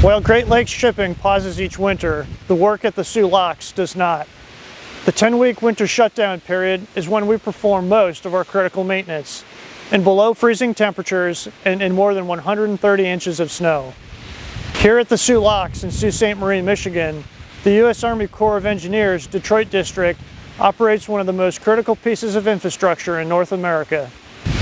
While Great Lakes shipping pauses each winter, the work at the Soo Locks does not. The 10-week winter shutdown period is when we perform most of our critical maintenance, in below freezing temperatures and in more than 130 inches of snow. Here at the Soo Locks in Sault Ste. Marie, Michigan, the U.S. Army Corps of Engineers Detroit District operates one of the most critical pieces of infrastructure in North America.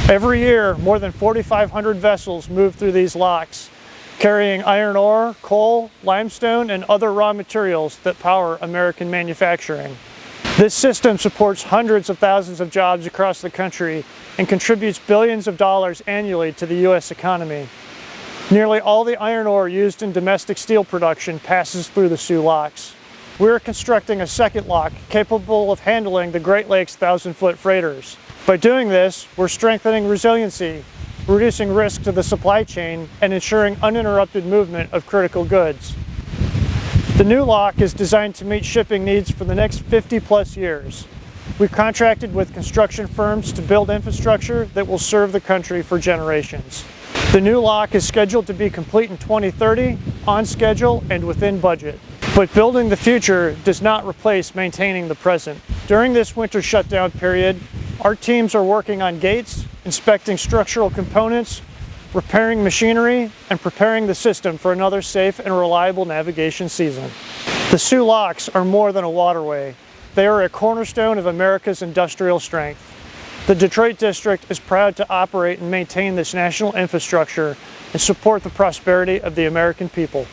Every year, more than 4,500 vessels move through these locks, carrying iron ore, coal, limestone, and other raw materials that power American manufacturing. This system supports hundreds of thousands of jobs across the country and contributes billions of dollars annually to the U.S. economy. Nearly all the iron ore used in domestic steel production passes through the Soo Locks. We are constructing a second lock capable of handling the Great Lakes 1,000-foot freighters. By doing this, we're strengthening resiliency, reducing risk to the supply chain, and ensuring uninterrupted movement of critical goods. The new lock is designed to meet shipping needs for the next 50-plus years. We've contracted with construction firms to build infrastructure that will serve the country for generations. The new lock is scheduled to be complete in 2030, on schedule and within budget. But building the future does not replace maintaining the present. During this winter shutdown period, our teams are working on gates, inspecting structural components, repairing machinery, and preparing the system for another safe and reliable navigation season. The Soo Locks are more than a waterway. They are a cornerstone of America's industrial strength. The Detroit District is proud to operate and maintain this national infrastructure and support the prosperity of the American people.